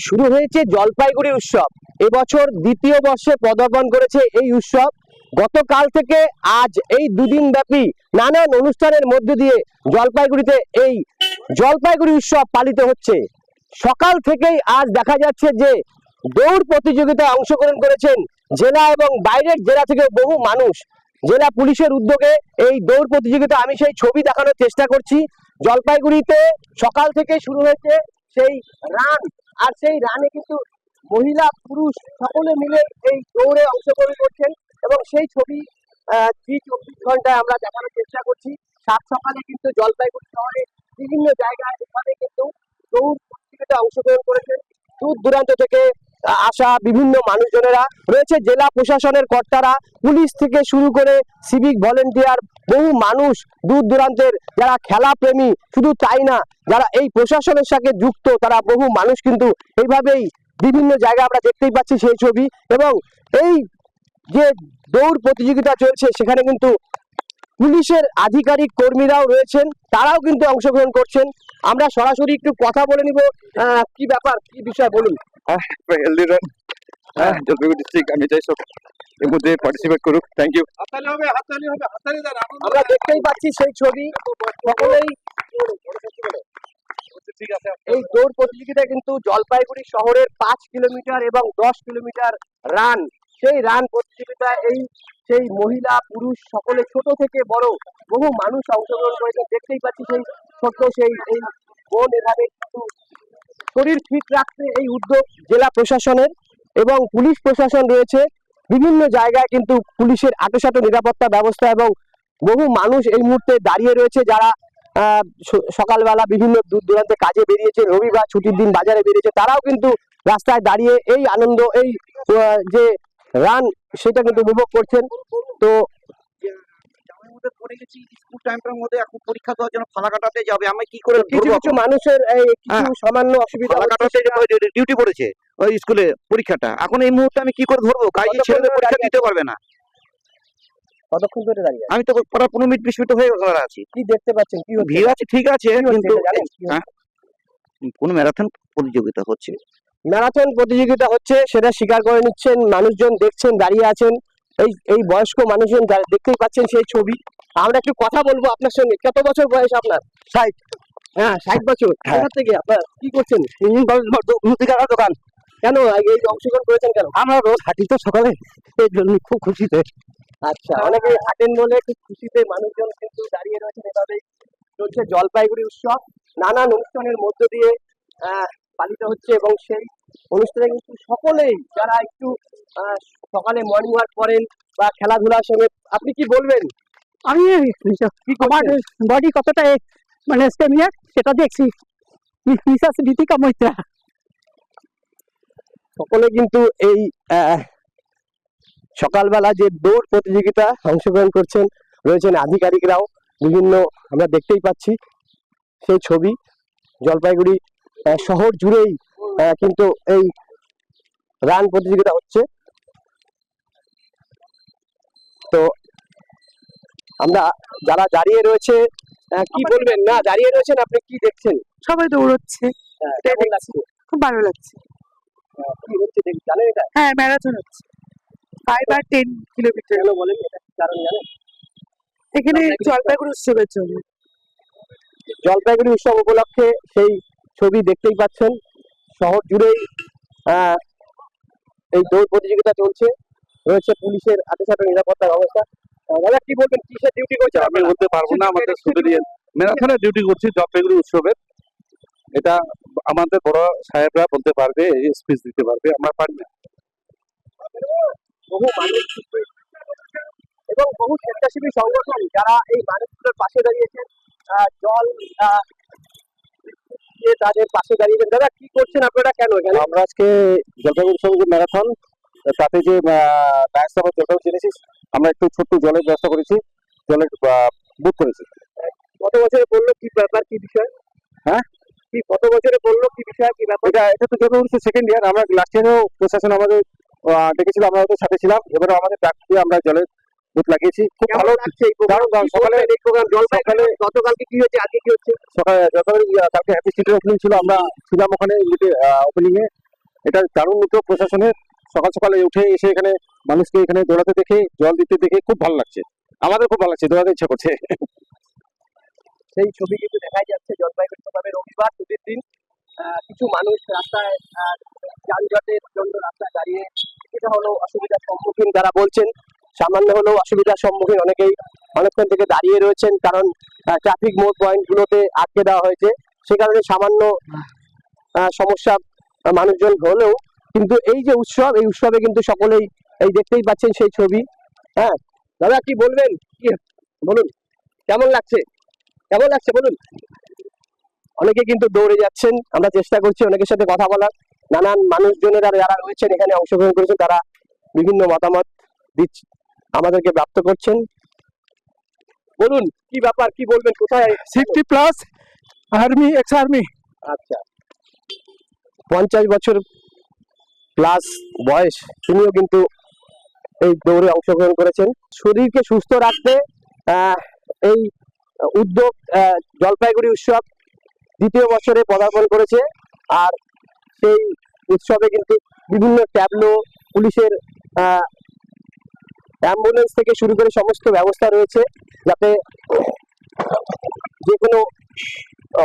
শুরু হয়েছে জলপাইগুড়ি উৎসব। এবছর দ্বিতীয় বর্ষে পদার্পণ করেছে এই উৎসব। গতকাল থেকে আজ এই দুদিন ব্যাপী নানান অনুষ্ঠানের মধ্য দিয়ে জলপাইগুড়িতে এই জলপাইগুড়ি উৎসব পালিত হচ্ছে। সকাল থেকেই আজ দেখা যাচ্ছে যে দৌড় প্রতিযোগিতায় অংশগ্রহণ করেছেন জেলা এবং বাইরের জেলা থেকে বহু মানুষ। জেলা পুলিশের উদ্যোগে এই দৌড় প্রতিযোগিতা, আমি সেই ছবি দেখানোর চেষ্টা করছি। জলপাইগুড়িতে সকাল থেকে শুরু হয়েছে সেই রান, আর সেই রানে কিন্তু মহিলা পুরুষ সকলে মিলে এই দৌড়ে অংশগ্রহণ করছেন এবং সেই ছবি 24 ঘন্টায় আমরা দেখানোর চেষ্টা করছি। সাত সকালে কিন্তু জলপাইগুড়ি শহরে বিভিন্ন জায়গায় এখানে কিন্তু দৌড় প্রতিযোগিতায় অংশগ্রহণ করেছেন দূর দূরান্ত থেকে আসা বিভিন্ন মানুষজনেরা রয়েছে। জেলা প্রশাসনের কর্তারা, পুলিশ থেকে শুরু করে সিভিক ভলেন্টিয়ার, বহু মানুষ দূর দূরান্তের যারা খেলা প্রেমী, শুধু তাই না, যারা এই প্রশাসনের সাথে যুক্ত তারা বহু মানুষ কিন্তু এইভাবেই বিভিন্ন জায়গায় আমরা দেখতেই পাচ্ছি সেই ছবি। এবং এই যে দৌড় প্রতিযোগিতা চলছে সেখানে কিন্তু পুলিশের আধিকারিক কর্মীরাও রয়েছেন, তারাও কিন্তু অংশগ্রহণ করছেন। আমরা সরাসরি একটু কথা বলে নিব। কি ব্যাপার, কি বিষয় বলুন। হেলদি রান, জলপাইগুড়ি ডিস্ট্রিক্ট, আমি চাই সব এর মধ্যে পার্টিসিপেট করুক। Thank you. আমরা দেখতেই পাচ্ছি সেই ছবি, সকলেই এই দৌড় প্রতিযোগিতায় কিন্তু জলপাইগুড়ি শহরের 5 কিলোমিটার এবং 10 কিলোমিটার রান, সেই রান প্রতিযোগিতায় সেই মহিলা পুরুষ সকলে ছোট থেকে বড় বহু মানুষ অংশগ্রহণ করেছে। দেখতেই পাচ্ছি সেই ছোট্ট সেই বোন এখানে কিন্তু শরীর ফিট রাখতে এই উদ্যোগ জেলা প্রশাসনের এবং পুলিশ প্রশাসন রয়েছে। বিভিন্ন জায়গায় কিন্তু পুলিশের আঁটোসাঁটো নিরাপত্তা ব্যবস্থা এবং বহু মানুষ এই মুহূর্তে দাঁড়িয়ে রয়েছে যারা সকালবেলা বিভিন্ন দূর দূরান্তে কাজে বেরিয়েছে, রবিবার ছুটির দিন বাজারে বেরিয়েছে, তারাও কিন্তু রাস্তায় দাঁড়িয়ে এই আনন্দ, এই যে রান সেটা কিন্তু উপভোগ করছেন। তো স্কুল টাইমটার মধ্যে এখন পরীক্ষা দেওয়ার জন্য ফালাকাটাতে যাবে, আমি কি করে কিছু কিছু মানুষের কিছু সামান্য অসুবিধা, ফালাকাটাতে ডিউটি পড়েছে ওই স্কুলে পরীক্ষাটা, এখন এই মুহূর্তে আমি কি করে ধরবো? গাড়ি ছেড়ে পরীক্ষা দিতে পারবে না। কতক্ষণ ধরে দাঁড়িয়ে আমি তো প্রায় 15 মিনিট 20 মিনিট হয়ে গেল আছি। কি দেখতে পাচ্ছেন? কি ভিড় আছে, ঠিক আছে, কিন্তু কোন ম্যারাথন প্রতিযোগিতা হচ্ছে, ম্যারাথন প্রতিযোগিতা হচ্ছে সেটা স্বীকার করে নিচ্ছেন মানুষজন, দেখছেন দাঁড়িয়ে আছেন এই বয়স্ক মানুষজন, দেখতেই পাচ্ছেন সেই ছবি। আমরা একটু কথা বলবো আপনার সঙ্গে। কত বছর বয়স আপনার? 60। হ্যাঁ, 60 বছর। কোথা থেকে আপনার, কি করছেন? দোকান। কেন এই অংশগ্রহণ করেছেন কেন? আমরা রোজ হাঁটি তো সকালে, এই জন্য খুব খুশিতে। আচ্ছা, অনেকে হাঁটেন বলে খুব খুশিতে মানুষজন কিন্তু দাঁড়িয়ে রয়েছেন। এভাবেই চলছে জলপাইগুড়ি উৎসব, নানান অনুষ্ঠানের মধ্য দিয়ে পালিত হচ্ছে এবং সেই অনুষ্ঠানে কিন্তু সকলেই যারা একটু সকালে মর্নিং ওয়াক করেন বা খেলাধুলার সঙ্গে, আপনি কি বলবেন? আমি আমার বডি কতটা মানে স্টেমিনা সেটা দেখছি। মিসাস দীপিকা মৈত্রা সকলে কিন্তু এই সকালবেলা যে দৌড় প্রতিযোগিতা অংশগ্রহণ করছেন, রয়েছেন আধিকারিকরাও বিভিন্ন, আমরা দেখতেই পাচ্ছি সেই ছবি। জলপাইগুড়ি শহর জুড়েই কিন্তু এই রান প্রতিযোগিতা হচ্ছে। তো আমরা যারা দাঁড়িয়ে রয়েছে, কি বলবেন? না, দাঁড়িয়ে রয়েছেন, আপনি কি দেখছেন? সবাই দৌড়চ্ছে, কেমন লাগছে? খুব ভালো লাগছে। কি হচ্ছে জানেন এটা? হ্যাঁ, ম্যারাথন হচ্ছে 5 আর 10 কিলোমিটার। কেন বলেন, এটা কি কারণ জানেন? এখানে জলপাইগুড়ি উৎসবের জন্য। জলপাইগুড়ি উৎসব উপলক্ষে সেই ছবি দেখতেই পাচ্ছেন, শহর জুড়েই এই দৌড় প্রতিযোগিতা চলছে, রয়েছে পুলিশের আঁটোসাঁটো নিরাপত্তা ব্যবস্থা। দাদা, কি বলবেন, কিসের ডিউটি করছেন? আমি বলতে পারবো না, আমাদের স্টুডেন্ট ম্যারাথনের ডিউটি করছি জলপাইগুড়ি উৎসবের। এটা আমাদের বড় সাহেবরা বলতে পারবে, এই স্পিচ দিতে পারবে, আমরা পারি না। বহু মানুষ এবং বহু স্বেচ্ছাসেবী সংগঠন যারা এই মানুষগুলোর পাশে দাঁড়িয়েছেন, জল তাদের পাশে দাঁড়িয়েছেন। দাদা, কি করছেন আপনারা, কেন এখানে? আমরা আজকে জলপাইগুড়ি উৎসবের যে ম্যারাথন, তাতে যে জলপাইগুড়ি জেনেছিস, আমরা একটু ছোট্ট জলের ব্যবস্থা করেছি, জলের বুক করেছি। কত বছরে বললো, কি ব্যাপার, কি বিষয়? হ্যাঁ, কি কত বছরে বললো, কি বিষয়, কি ব্যাপার? এটা তো জলপাইগুড়ি সেকেন্ড ইয়ার। আমরা লাস্ট ইয়ারেও প্রশাসন আমাদের ডেকেছিল, আমরা ওদের সাথে ছিলাম। এবারও আমাদের ডাক দিয়ে আমরা জলের বুথ লাগিয়েছি। খুব ভালো লাগছে এই প্রোগ্রাম। সকালে এই প্রোগ্রাম জলপাইগুড়ি গতকালকে কি হয়েছে, আজকে কি হচ্ছে? সকালে জলপাইগুড়ি কালকে হ্যাপি সিটির ওপেনিং ছিল, আমরা ছিলাম ওখানে ওপেনিং এ। এটা দারুণ উদ্যোগ প্রশাসনের। সকাল সকালে উঠে এসে এখানে মানুষকে এখানে দৌড়াতে দেখে, জল দিতে দেখে খুব ভালো লাগছে। আমাদের খুব ভালো লাগছে, দৌড়াতে ইচ্ছা করছে। সেই ছবি কিন্তু দেখাই যাচ্ছে জলপাইগুড়ি তবে রবিবার ছুটির দিন। কিছু মানুষ রাস্তায় যানজটের জন্য রাস্তায় দাঁড়িয়ে কিছুটা হলেও অসুবিধার সম্মুখীন তারা বলছেন। সামান্য হলেও অসুবিধার সম্মুখীন অনেকেই অনেকক্ষণ থেকে দাঁড়িয়ে রয়েছেন, কারণ ট্রাফিক মোড় পয়েন্ট গুলোতে আটকে দেওয়া হয়েছে। সে কারণে সামান্য সমস্যা মানুষজন হলেও কিন্তু এই যে উৎসব, এই উৎসবে কিন্তু সকলেই এই দেখতেই পাচ্ছেন সেই ছবি। হ্যাঁ দাদা, কি বলবেন? কি বলুন, কেমন লাগছে? কেমন লাগছে বলুন? অনেকে কিন্তু দৌড়ে যাচ্ছেন, আমরা চেষ্টা করছি অনেকের সাথে কথা বলার। নানান মানুষজনেরা যারা রয়েছেন এখানে অংশগ্রহণ করেছেন, তারা বিভিন্ন মতামত দিচ্ছে, আমাদেরকে ব্যক্ত করছেন। বলুন কি ব্যাপার, কি বলবেন, কোথায়? 60+ আর্মি, এক্স আর্মি। আচ্ছা, 50 বছর প্লাস বয়স, তিনিও কিন্তু এই দৌড়ে অংশগ্রহণ করেছেন। শরীরকে সুস্থ রাখতে এই উদ্যোগ জলপাইগুড়ি উৎসব দ্বিতীয় বছরে পদার্পণ করেছে। আর সেই উৎসবে কিন্তু বিভিন্ন ট্যাবলো, পুলিশের অ্যাম্বুলেন্স থেকে শুরু করে সমস্ত ব্যবস্থা রয়েছে, যাতে যে কোনো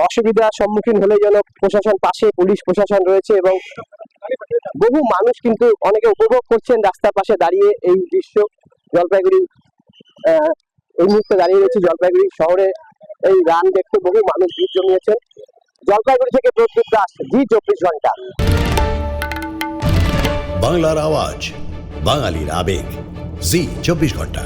অসুবিধার সম্মুখীন হলে যেন প্রশাসন পাশে, পুলিশ প্রশাসন রয়েছে। এবং বহু মানুষ কিন্তু অনেকে উপভোগ করছেন রাস্তার পাশে দাঁড়িয়ে এই দৃশ্য। জলপাইগুড়ি এই মুহূর্তে দাঁড়িয়ে রয়েছে জলপাইগুড়ি শহরে, এই রান দেখতে বহু মানুষ ভিড় জমিয়েছেন। জলপাইগুড়ি থেকে প্রদীপ দাস, জি 24 ঘন্টা। বাংলার আওয়াজ, বাঙালির আবেগ, জি 24 ঘন্টা।